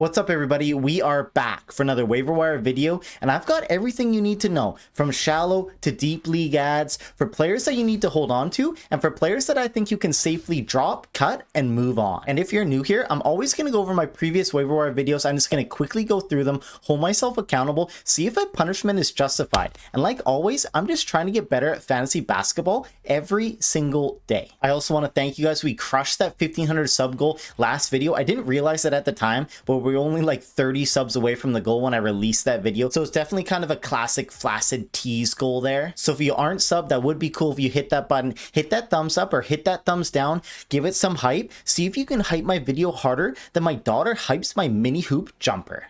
What's up, everybody? We are back for another waiver wire video, and I've got everything you need to know from shallow to deep league ads for players that you need to hold on to and for players that I think you can safely drop, cut, and move on. And if you're new here, I'm always going to go over my previous waiver wire videos. I'm just going to quickly go through them, hold myself accountable, see if my punishment is justified. And like always, I'm just trying to get better at fantasy basketball every single day. I also want to thank you guys. We crushed that 1,500 sub goal last video. I didn't realize it at the time, but we were only like 30 subs away from the goal when I released that video. So it's definitely kind of a classic flaccid tease goal there. So if you aren't subbed, that would be cool if you hit that button, hit that thumbs up or hit that thumbs down, give it some hype. See if you can hype my video harder than my daughter hypes my mini hoop jumper.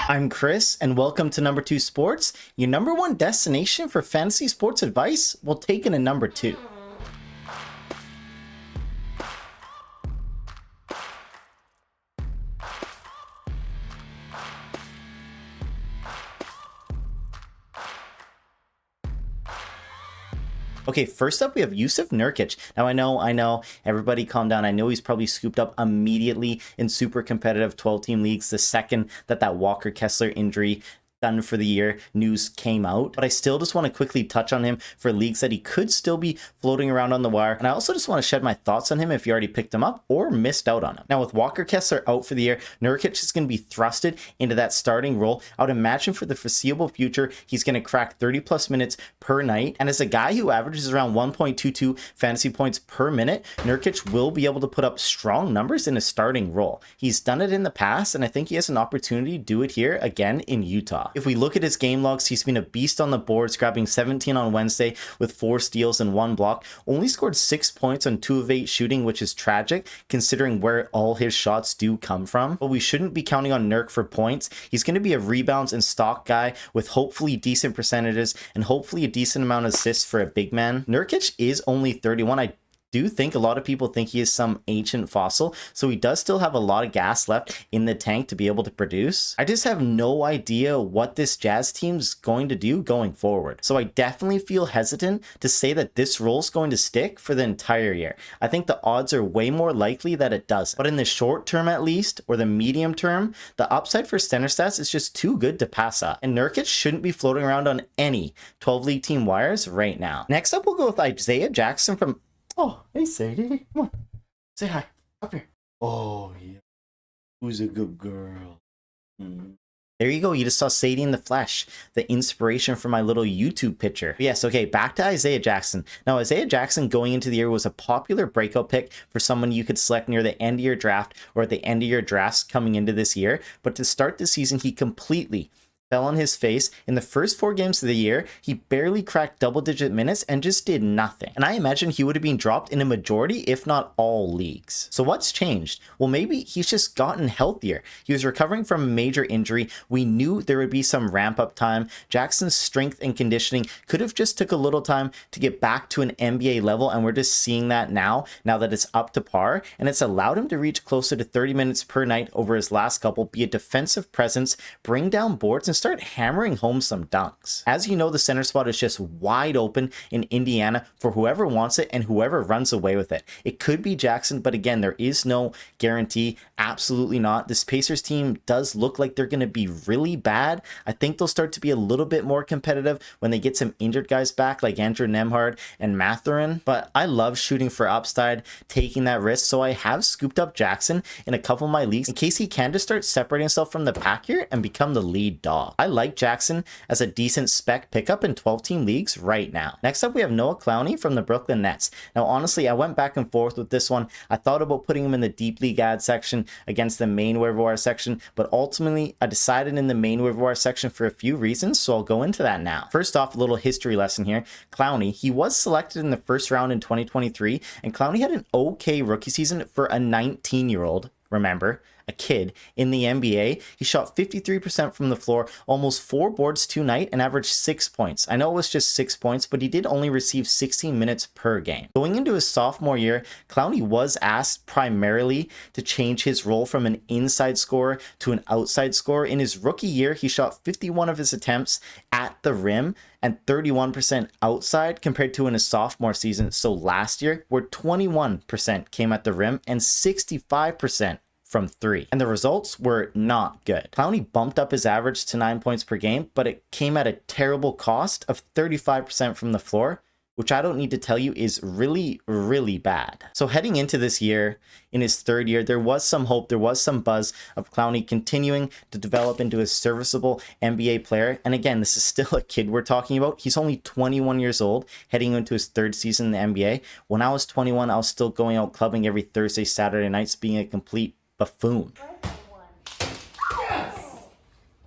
I'm Chris, and welcome to Number 2 Sports, your number one destination for fantasy sports advice, well taken in number 2. Okay, first up, we have Jusuf Nurkic. Now, I know, everybody calm down. I know he's probably scooped up immediately in super competitive 12-team leagues the second that Walker Kessler injury done for the year news came out, but I still just want to quickly touch on him for leagues that he could still be floating around on the wire. And I also just want to shed my thoughts on him if you already picked him up or missed out on him. Now, with Walker Kessler out for the year, Nurkic is going to be thrusted into that starting role. I would imagine for the foreseeable future, he's going to crack 30 plus minutes per night. And as a guy who averages around 1.22 fantasy points per minute, Nurkic will be able to put up strong numbers in a starting role. He's done it in the past, and I think he has an opportunity to do it here again in Utah. If we look at his game logs, he's been a beast on the boards, grabbing 17 on Wednesday with 4 steals and 1 block. Only scored 6 points on 2 of 8 shooting, which is tragic considering where all his shots do come from. But we shouldn't be counting on Nurk for points. He's going to be a rebounds and stock guy with hopefully decent percentages and hopefully a decent amount of assists for a big man. Nurkic is only 31. I do think a lot of people think he is some ancient fossil, so he does still have a lot of gas left in the tank to be able to produce. I just have no idea what this Jazz team's going to do going forward, so I definitely feel hesitant to say that this role is going to stick for the entire year. I think the odds are way more likely that it doesn't, but in the short term at least, or the medium term, the upside for center stats is just too good to pass up, and Nurkic shouldn't be floating around on any 12 league team wires right now. Next up, we'll go with Isaiah Jackson from... Oh, hey Sadie, come on, say hi, up here. Oh, yeah, who's a good girl? There you go, you just saw Sadie in the flesh, the inspiration for my little YouTube picture. But yes, okay, back to Isaiah Jackson. Now, Isaiah Jackson going into the year was a popular breakout pick for someone you could select near the end of your draft or at the end of your drafts coming into this year. But to start the season, he completely fell on his face. In the first 4 games of the year, he barely cracked double-digit minutes and just did nothing. And I imagine he would have been dropped in a majority, if not all leagues. So what's changed? Well, maybe he's just gotten healthier. He was recovering from a major injury. We knew there would be some ramp-up time. Jackson's strength and conditioning could have just took a little time to get back to an NBA level, and we're just seeing that now that it's up to par, and it's allowed him to reach closer to 30 minutes per night over his last couple, be a defensive presence, bring down boards, and start hammering home some dunks. As you know, the center spot is just wide open in Indiana for whoever wants it and whoever runs away with it. It could be Jackson, but again, there is no guarantee. Absolutely not. This Pacers team does look like they're going to be really bad. I think they'll start to be a little bit more competitive when they get some injured guys back like Andrew Nembhard and Mathurin, but I love shooting for upside, taking that risk, so I have scooped up Jackson in a couple of my leagues in case he can just start separating himself from the pack here and become the lead dog. I like Jackson as a decent spec pickup in 12-team leagues right now. Next up, we have Noah Clowney from the Brooklyn Nets. Now, honestly, I went back and forth with this one. I thought about putting him in the deep league ad section against the main waiver wire section, but ultimately, I decided in the main waiver wire section for a few reasons, so I'll go into that now. First off, a little history lesson here. Clowney, he was selected in the first round in 2023, and Clowney had an okay rookie season for a 19-year-old, remember, a kid in the NBA. He shot 53% from the floor, almost 4 boards 2 night, and averaged 6 points. I know it was just 6 points, but he did only receive 16 minutes per game. Going into his sophomore year, Clowney was asked primarily to change his role from an inside scorer to an outside scorer. In his rookie year, he shot 51 of his attempts at the rim and 31% outside compared to in his sophomore season. So last year, where 21% came at the rim and 65% from 3. And the results were not good. Clowney bumped up his average to 9 points per game, but it came at a terrible cost of 35% from the floor, which I don't need to tell you is really, really bad. So heading into this year, in his 3rd year, there was some hope, there was some buzz of Clowney continuing to develop into a serviceable NBA player. And again, this is still a kid we're talking about. He's only 21 years old, heading into his 3rd season in the NBA. When I was 21, I was still going out clubbing every Thursday, Saturday nights, being a complete buffoon.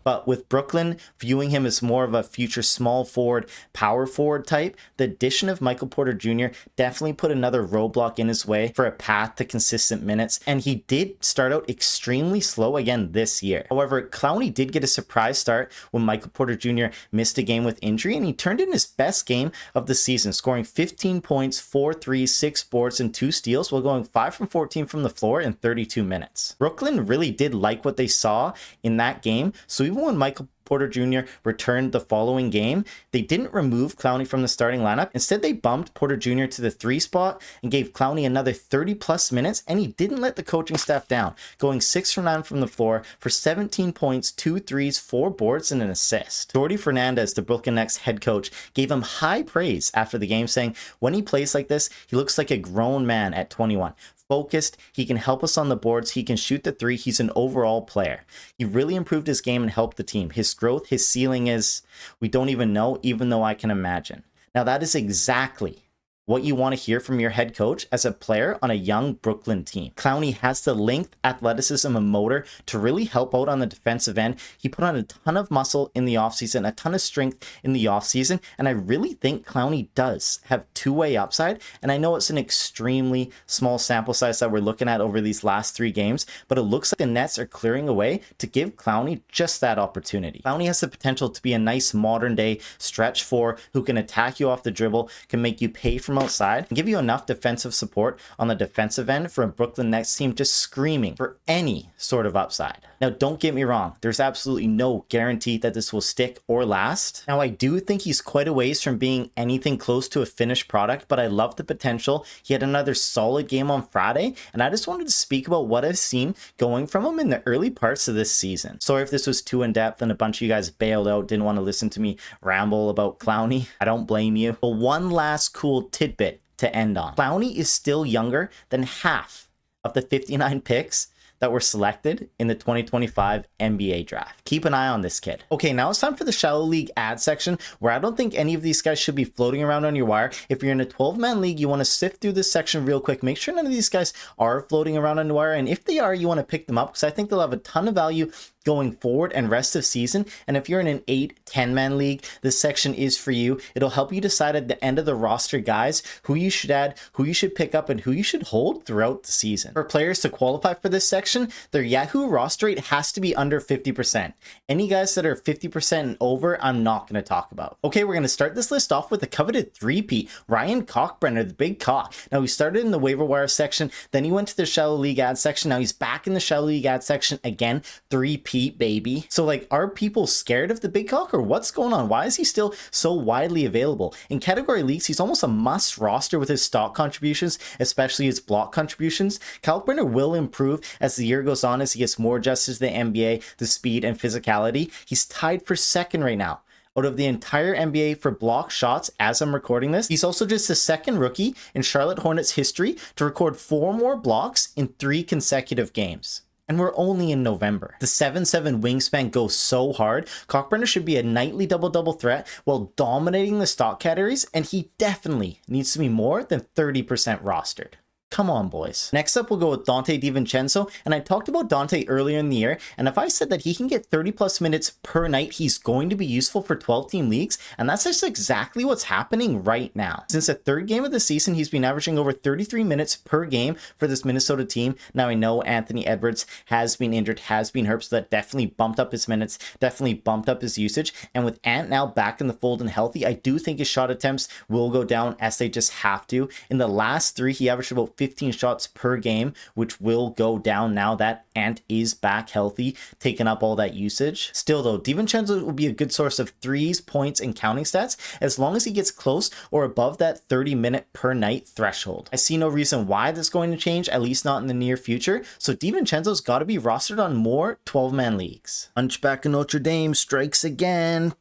But with Brooklyn viewing him as more of a future small forward, power forward type, the addition of Michael Porter Jr. definitely put another roadblock in his way for a path to consistent minutes. And he did start out extremely slow again this year. However, Clowney did get a surprise start when Michael Porter Jr. missed a game with injury, and he turned in his best game of the season, scoring 15 points, 4 threes, 6 boards, and 2 steals, while going 5 from 14 from the floor in 32 minutes. Brooklyn really did like what they saw in that game, so even when Michael Porter Jr. returned the following game, they didn't remove Clowney from the starting lineup. Instead, they bumped Porter Jr. to the 3 spot and gave Clowney another 30 plus minutes, and he didn't let the coaching staff down, going 6 from 9 from the floor for 17 points, 2 threes, 4 boards, and an assist. Jordi Fernandez, the Brooklyn Nets head coach, gave him high praise after the game, saying, "When he plays like this, he looks like a grown man at 21. Focused, he can help us on the boards, he can shoot the 3, he's an overall player. He really improved his game and helped the team. His growth, his ceiling is, we don't even know, even though I can imagine." Now that is exactly what you want to hear from your head coach as a player on a young Brooklyn team. Clowney has the length, athleticism, and motor to really help out on the defensive end. He put on a ton of muscle in the offseason, a ton of strength in the offseason, and I really think Clowney does have two-way upside. And I know it's an extremely small sample size that we're looking at over these last 3 games, but it looks like the Nets are clearing away to give Clowney just that opportunity. Clowney has the potential to be a nice modern-day stretch 4 who can attack you off the dribble, can make you pay from outside, and give you enough defensive support on the defensive end for a Brooklyn Nets team just screaming for any sort of upside. Now, don't get me wrong, there's absolutely no guarantee that this will stick or last. Now, I do think he's quite a ways from being anything close to a finished product, but I love the potential. He had another solid game on Friday, and I just wanted to speak about what I've seen going from him in the early parts of this season. Sorry if this was too in-depth and a bunch of you guys bailed out, didn't want to listen to me ramble about Clowney. I don't blame you. But one last cool tidbit to end on. Clowney is still younger than half of the 59 picks that were selected in the 2025 NBA draft. Keep an eye on this kid. Okay, now it's time for the Shallow League ad section, where I don't think any of these guys should be floating around on your wire. If you're in a 12-man league, you want to sift through this section real quick. Make sure none of these guys are floating around on your wire, and if they are, you want to pick them up because I think they'll have a ton of value going forward and rest of season. And if you're in an 8-10-man league, this section is for you. It'll help you decide at the end of the roster guys who you should add, who you should pick up, and who you should hold throughout the season. For players to qualify for this section, their Yahoo roster rate has to be under 50%. Any guys that are 50% and over, I'm not going to talk about. Okay, we're going to start this list off with the coveted three-peat, Ryan Cockbrenner, the big cock. Now, he started in the waiver wire section, then he went to the Shallow League ad section. Now he's back in the Shallow League ad section again, three-peat, baby. So like, are people scared of the big cock or what's going on? Why is he still so widely available? In category leagues, he's almost a must roster with his stock contributions, especially his block contributions. Kalkbrenner will improve as the year goes on, as he gets more adjusted to the NBA, the speed and physicality. He's tied for second right now out of the entire NBA for block shots as I'm recording this. He's also just the second rookie in Charlotte Hornets history to record 4 more blocks in 3 consecutive games. And we're only in November. The 7'7" wingspan goes so hard. Cockbrenner should be a nightly double-double threat while dominating the stock categories, and he definitely needs to be more than 30% rostered. Come on, boys. Next up, we'll go with Dante DiVincenzo, and I talked about Dante earlier in the year, and if I said that he can get 30 plus minutes per night, he's going to be useful for 12-team leagues, and that's just exactly what's happening right now. Since the 3rd game of the season, he's been averaging over 33 minutes per game for this Minnesota team. Now, I know Anthony Edwards has been injured, has been hurt, so that definitely bumped up his minutes, definitely bumped up his usage, and with Ant now back in the fold and healthy, I do think his shot attempts will go down as they just have to. In the last 3, he averaged about 15 shots per game, which will go down now that Ant is back healthy, taking up all that usage. Still though, DiVincenzo will be a good source of threes, points, and counting stats as long as he gets close or above that 30-minute per night threshold. I see no reason why that's going to change, at least not in the near future, so DiVincenzo's got to be rostered on more 12-man leagues. Hunchback of Notre Dame strikes again.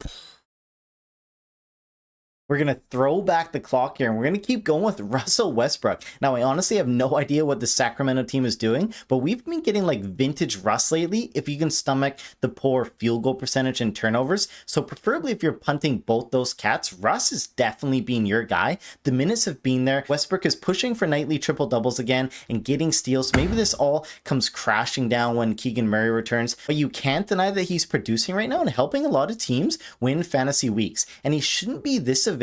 We're going to throw back the clock here and we're going to keep going with Russell Westbrook. Now, I honestly have no idea what the Sacramento team is doing, but we've been getting like vintage Russ lately if you can stomach the poor field goal percentage and turnovers. So preferably if you're punting both those cats, Russ is definitely being your guy. The minutes have been there. Westbrook is pushing for nightly triple doubles again and getting steals. Maybe this all comes crashing down when Keegan Murray returns, but you can't deny that he's producing right now and helping a lot of teams win fantasy weeks. And he shouldn't be this available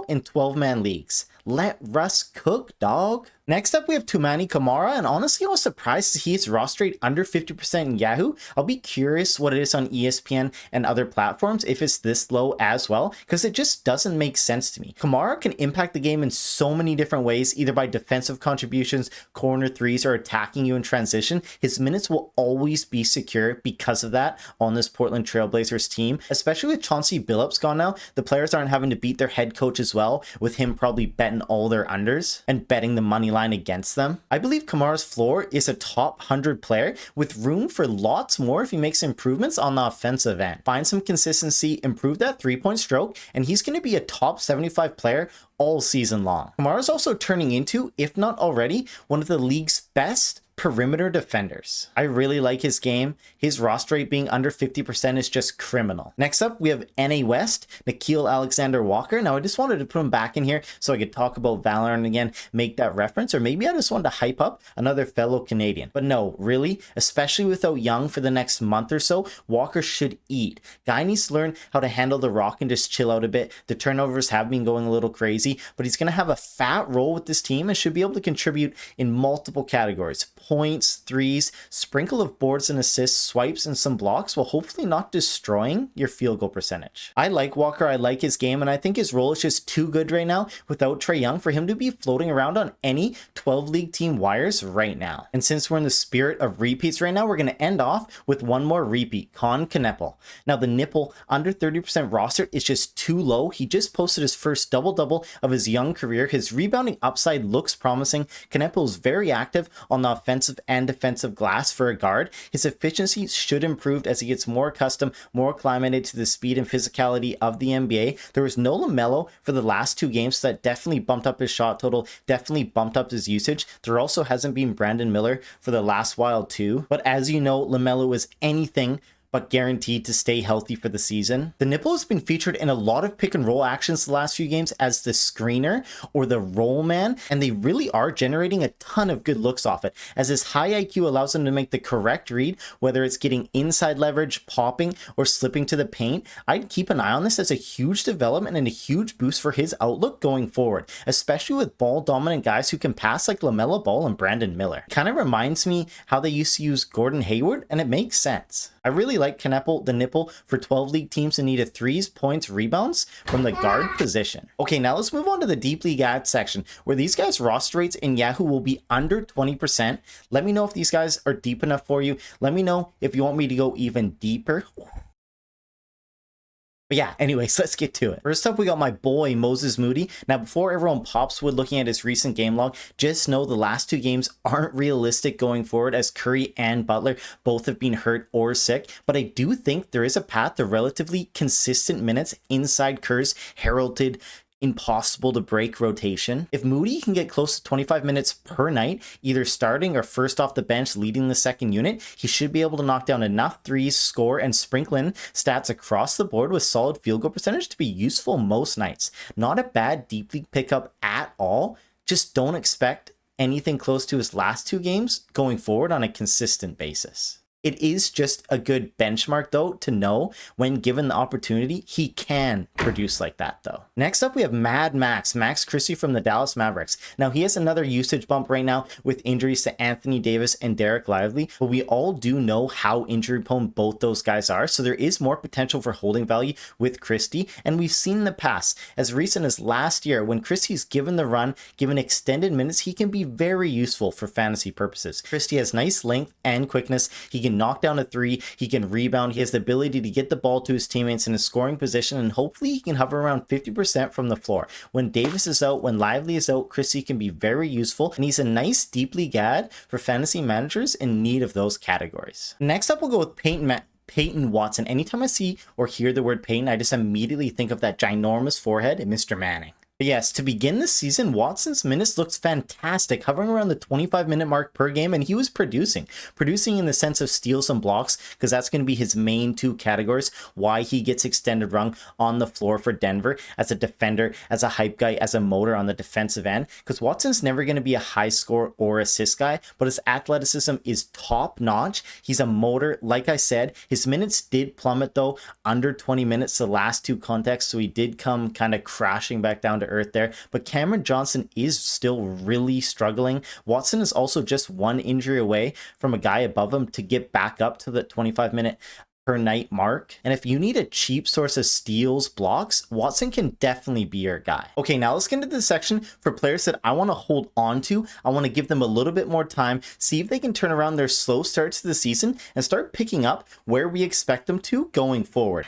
in 12-man leagues. Let Russ cook, dog. Next up, we have Toumani Camara, and honestly, I was surprised to see his roster rate under 50% in Yahoo. I'll be curious what it is on ESPN and other platforms if it's this low as well, because it just doesn't make sense to me. Camara can impact the game in so many different ways, either by defensive contributions, corner threes, or attacking you in transition. His minutes will always be secure because of that on this Portland Trailblazers team, especially with Chauncey Billups gone now. The players aren't having to beat their head coach as well, with him probably betting all their unders and betting the money line against them. I believe Kamara's floor is a top 100 player with room for lots more if he makes improvements on the offensive end. Find some consistency, improve that three-point stroke, and he's going to be a top 75 player all season long. Kamara's also turning into, if not already, one of the league's best perimeter defenders. I really like his game. His roster rate being under 50% is just criminal. Next up, we have NA West, Nickeil Alexander-Walker. Now, I just wanted to put him back in here so I could talk about Valorant again, make that reference, or maybe I just wanted to hype up another fellow Canadian. But no, really, especially without Young for the next month or so, Walker should eat. Guy needs to learn how to handle the rock and just chill out a bit. The turnovers have been going a little crazy, but he's going to have a fat role with this team and should be able to contribute in multiple categories. Points, threes, sprinkle of boards and assists, swipes, and some blocks while hopefully not destroying your field goal percentage. I like Walker, I like his game, and I think his role is just too good right now without Trae Young for him to be floating around on any 12-league team wires right now. And since we're in the spirit of repeats right now, we're going to end off with one more repeat, Con Kneppel. Now, the nipple under 30% roster is just too low. He just posted his first double-double of his young career. His rebounding upside looks promising. Kneppel is very active on the offensive and defensive glass for a guard. His efficiency should improve as he gets more accustomed, more acclimated to the speed and physicality of the NBA. There was no LaMelo for the last 2 games, so that definitely bumped up his shot total, definitely bumped up his usage. There also hasn't been Brandon Miller for the last while too. But as you know, LaMelo is anything but guaranteed to stay healthy for the season. The nipple has been featured in a lot of pick and roll actions the last few games as the screener or the roll man, and they really are generating a ton of good looks off it, as his high IQ allows him to make the correct read, whether it's getting inside leverage, popping, or slipping to the paint. I'd keep an eye on this as a huge development and a huge boost for his outlook going forward, especially with ball dominant guys who can pass like LaMelo Ball and Brandon Miller. Kind of reminds me how they used to use Gordon Hayward, and it makes sense. I really like Kneppel, the nipple, for 12-league teams that need a threes, points, rebounds from the guard position. Okay, now let's move on to the deep league ads section, where these guys' roster rates in Yahoo will be under 20%. Let me know if these guys are deep enough for you. Let me know if you want me to go even deeper. But yeah, anyways, let's get to it. First up, we got my boy, Moses Moody. Now, before everyone pops wood looking at his recent game log, just know the last 2 games aren't realistic going forward, as Curry and Butler both have been hurt or sick. But I do think there is a path to relatively consistent minutes inside Kerr's heralded impossible to break rotation. If Moody can get close to 25 minutes per night, either starting or first off the bench leading the second unit, he should be able to knock down enough threes, score, and sprinkle in stats across the board with solid field goal percentage to be useful most nights. Not a bad deep league pickup at all. Just don't expect anything close to his last 2 games going forward on a consistent basis. It is just a good benchmark, though, to know when given the opportunity, he can produce like that, though. Next up, we have Mad Max Christie from the Dallas Mavericks. Now, he has another usage bump right now with injuries to Anthony Davis and Derek Lively, but we all do know how injury prone both those guys are, so there is more potential for holding value with Christie, and we've seen in the past, as recent as last year, when Christie's given the run, given extended minutes, he can be very useful for fantasy purposes. Christie has nice length and quickness. He can knock down a three, he can rebound, he has the ability to get the ball to his teammates in a scoring position, and hopefully he can hover around 50% from the floor. When Davis is out, when Lively is out, Christie can be very useful, and he's a nice deep league ad for fantasy managers in need of those categories. Next up, we'll go with Peyton Watson. Anytime I see or hear the word Peyton, I just immediately think of that ginormous forehead and Mr. Manning. But yes, to begin the season, Watson's minutes looks fantastic, hovering around the 25-minute mark per game, and he was producing in the sense of steals and blocks, because that's going to be his main two categories, why he gets extended run on the floor for Denver as a defender, as a hype guy, as a motor on the defensive end, because Watson's never going to be a high score or assist guy, but his athleticism is top notch. He's a motor. Like I said, his minutes did plummet though, under 20 minutes the last two contexts, so he did come kind of crashing back down to earth there, but Cameron Johnson is still really struggling. Watson is also just one injury away from a guy above him to get back up to the 25-minute per night mark. And if you need a cheap source of steals, blocks, Watson can definitely be your guy. Okay, now let's get into the section for players that I want to hold on to. I want to give them a little bit more time, see if they can turn around their slow starts to the season and start picking up where we expect them to going forward.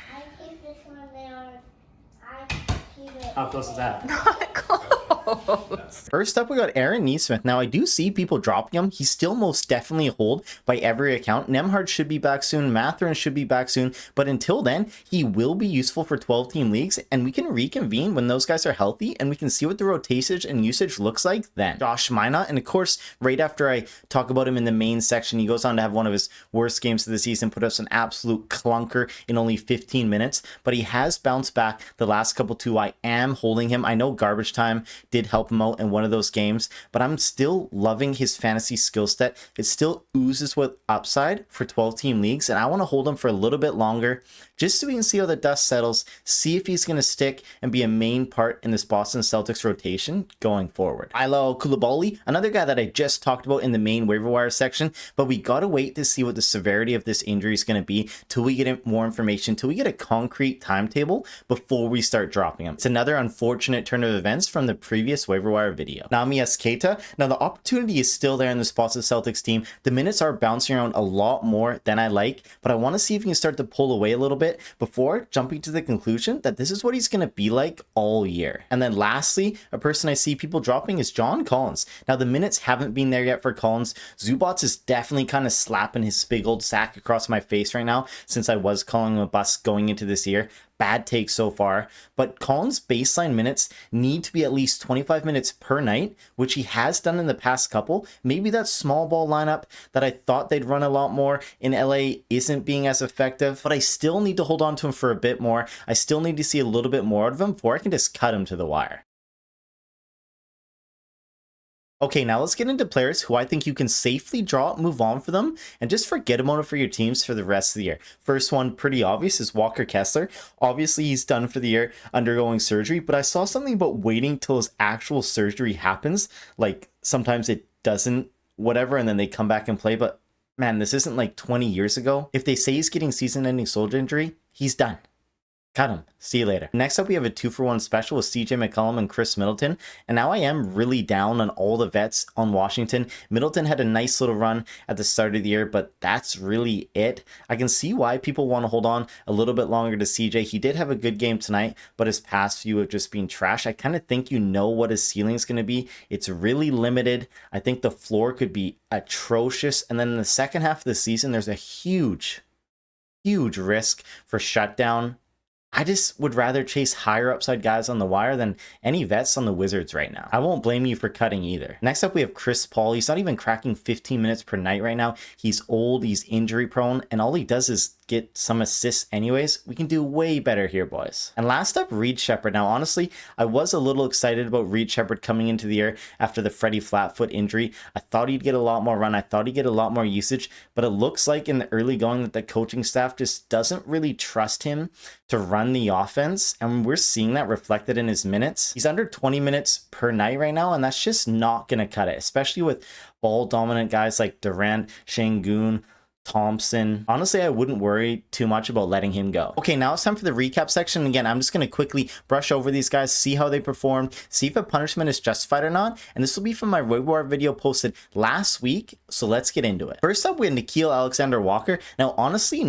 How close is that? Not close. First up, we got Aaron Nesmith. Now, I do see people dropping him. He's still most definitely a hold by every account. Nemhard should be back soon. Mathurin should be back soon. But until then, he will be useful for 12-team leagues, and we can reconvene when those guys are healthy, and we can see what the rotation and usage looks like then. Josh Minot, and of course, right after I talk about him in the main section, he goes on to have one of his worst games of the season, put up an absolute clunker in only 15 minutes, but he has bounced back the last couple two. I am holding him. I know garbage time did help him out in one of those games, but I'm still loving his fantasy skill set. It still oozes with upside for 12-team leagues, and I want to hold him for a little bit longer just so we can see how the dust settles, see if he's going to stick and be a main part in this Boston Celtics rotation going forward. Ilo Koulibaly, another guy that I just talked about in the main waiver wire section, but we got to wait to see what the severity of this injury is going to be till we get more information, till we get a concrete timetable before we start dropping him. It's another unfortunate turn of events from the previous waiver wire video. Nami Keita, now the opportunity is still there in the Boston Celtics team. The minutes are bouncing around a lot more than I like, but I want to see if he can start to pull away a little bit before jumping to the conclusion that this is what he's going to be like all year. And then lastly, a person I see people dropping is John Collins. Now the minutes haven't been there yet for Collins. Zubats is definitely kind of slapping his big old sack across my face right now, since I was calling him a bust going into this year. Bad take so far, but Collins' baseline minutes need to be at least 25 minutes per night, which he has done in the past couple. Maybe that small ball lineup that I thought they'd run a lot more in LA isn't being as effective, but I still need to hold on to him for a bit more. I still need to see a little bit more out of him before I can just cut him to the wire. Okay, now let's get into players who I think you can safely drop, move on for them, and just forget about it for your teams for the rest of the year. First one, pretty obvious, is Walker Kessler. Obviously, he's done for the year, undergoing surgery, but I saw something about waiting till his actual surgery happens. Like, sometimes it doesn't, whatever, and then they come back and play, but man, this isn't like 20 years ago. If they say he's getting season-ending shoulder injury, he's done. Cut him. See you later. Next up, we have a 2-for-1 special with CJ McCollum and Chris Middleton. And now I am really down on all the vets on Washington. Middleton had a nice little run at the start of the year, but that's really it. I can see why people want to hold on a little bit longer to CJ. He did have a good game tonight, but his past few have just been trash. I kind of think you know what his ceiling is going to be. It's really limited. I think the floor could be atrocious. And then in the second half of the season, there's a huge risk for shutdown. I just would rather chase higher upside guys on the wire than any vets on the Wizards right now. I won't blame you for cutting either. Next up, we have Chris Paul. He's not even cracking 15 minutes per night right now. He's old, he's injury prone, and all he does is get some assists anyways. We can do way better here, boys. And last up, Reed Shepherd. Now, honestly, I was a little excited about Reed Shepherd coming into the year after the Freddie Flatfoot injury. I thought he'd get a lot more run. I thought he'd get a lot more usage, but it looks like in the early going that the coaching staff just doesn't really trust him to run the offense. And we're seeing that reflected in his minutes. He's under 20 minutes per night right now, and that's just not going to cut it, especially with ball dominant guys like Durant, Şengün, Thompson. Honestly, I wouldn't worry too much about letting him go. Okay, now it's time for the recap section. Again, I'm just going to quickly brush over these guys, see how they performed, see if a punishment is justified or not. And this will be from my Waiver video posted last week. So let's get into it. First up, we have Nickeil Alexander-Walker. Now, honestly,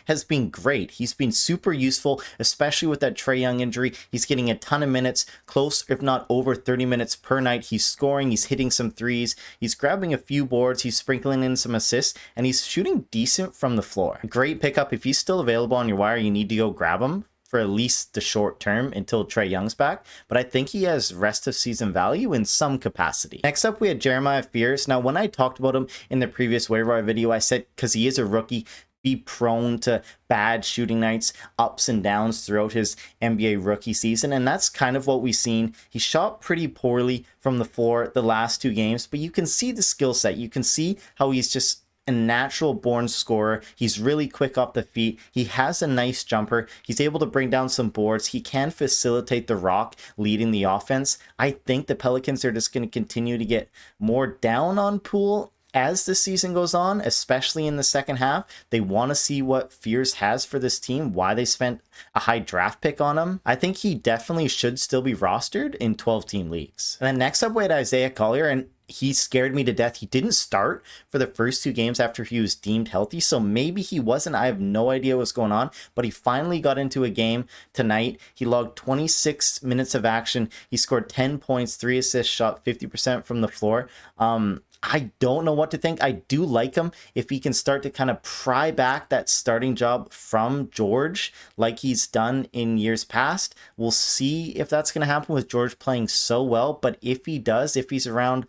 has been great. He's been super useful, especially with that Trae Young injury. He's getting a ton of minutes, close if not over 30 minutes per night. He's scoring, he's hitting some threes, he's grabbing a few boards, he's sprinkling in some assists, and he's shooting decent from the floor. Great pickup. If he's still available on your wire, you need to go grab him for at least the short term until Trae Young's back, but I think he has rest of season value in some capacity. Next up, we had Jeremiah Fears. Now, when I talked about him in the previous waiver video, I said because he is a rookie, be prone to bad shooting nights, ups and downs throughout his NBA rookie season, and that's kind of what we've seen. He shot pretty poorly from the floor the last 2 games, but you can see the skill set. You can see how he's just a natural born scorer. He's really quick off the feet. He has a nice jumper. He's able to bring down some boards. He can facilitate the rock leading the offense. I think the Pelicans are just going to continue to get more down on Poole as the season goes on, especially in the second half. They want to see what Fears has for this team, why they spent a high draft pick on him. I think he definitely should still be rostered in 12-team leagues. And then next up, we had Isaiah Collier, and he scared me to death. He didn't start for the first 2 games after he was deemed healthy, so maybe he wasn't. I have no idea what's going on, but he finally got into a game tonight. He logged 26 minutes of action. He scored 10 points, 3 assists, shot 50% from the floor. I don't know what to think. I do like him if he can start to kind of pry back that starting job from George like he's done in years past. We'll see if that's going to happen with George playing so well, but if he does, if he's around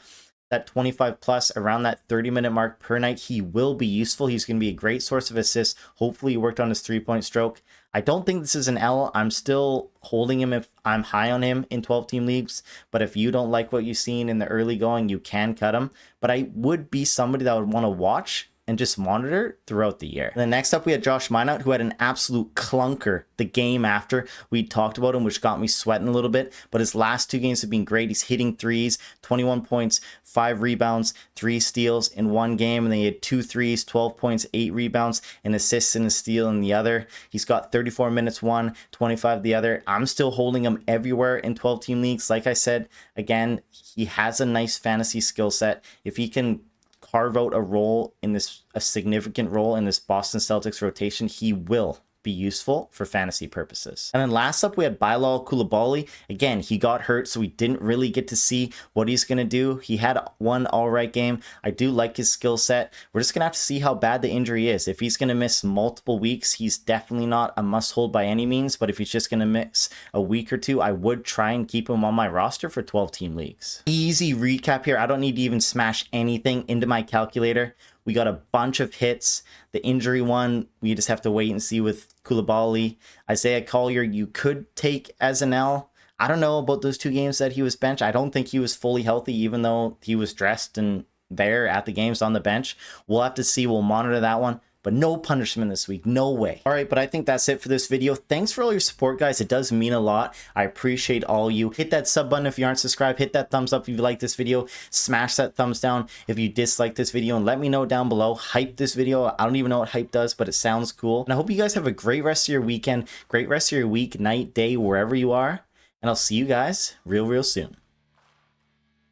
that 25 plus, around that 30-minute mark per night, he will be useful. He's going to be a great source of assists. Hopefully he worked on his 3-point stroke. I don't think this is an L. I'm still holding him if I'm high on him in 12-team leagues, but if you don't like what you've seen in the early going, you can cut him. But I would be somebody that would want to watch and just monitor throughout the year. And then next up, we had Josh Minot, who had an absolute clunker the game after we talked about him, which got me sweating a little bit. But his last 2 games have been great. He's hitting threes, 21 points, 5 rebounds, 3 steals in one game. And then he had 2 threes, 12 points, 8 rebounds, and assists and a steal in the other. He's got 34 minutes one, 25 the other. I'm still holding him everywhere in 12-team leagues. Like I said, again, he has a nice fantasy skill set. If he can carve out a significant role in this Boston Celtics rotation, he will be useful for fantasy purposes. And then last up, we had Bilal Coulibaly. Again, he got hurt, so we didn't really get to see what he's going to do. He had one all right game. I do like his skill set. We're just going to have to see how bad the injury is. If he's going to miss multiple weeks, he's definitely not a must hold by any means, but if he's just going to miss a week or 2, I would try and keep him on my roster for 12-team leagues. Easy recap here. I don't need to even smash anything into my calculator. We got a bunch of hits. The injury one, we just have to wait and see with Coulibaly. Isaiah Collier, you could take as an L. I don't know about those 2 games that he was benched. I don't think he was fully healthy, even though he was dressed and there at the games on the bench. We'll have to see. We'll monitor that one. But no punishment this week. No way. All right, but I think that's it for this video. Thanks for all your support, guys. It does mean a lot. I appreciate all you. Hit that sub button if you aren't subscribed. Hit that thumbs up if you like this video. Smash that thumbs down if you dislike this video. And let me know down below. Hype this video. I don't even know what hype does, but it sounds cool. And I hope you guys have a great rest of your weekend. Great rest of your week, night, day, wherever you are. And I'll see you guys real soon.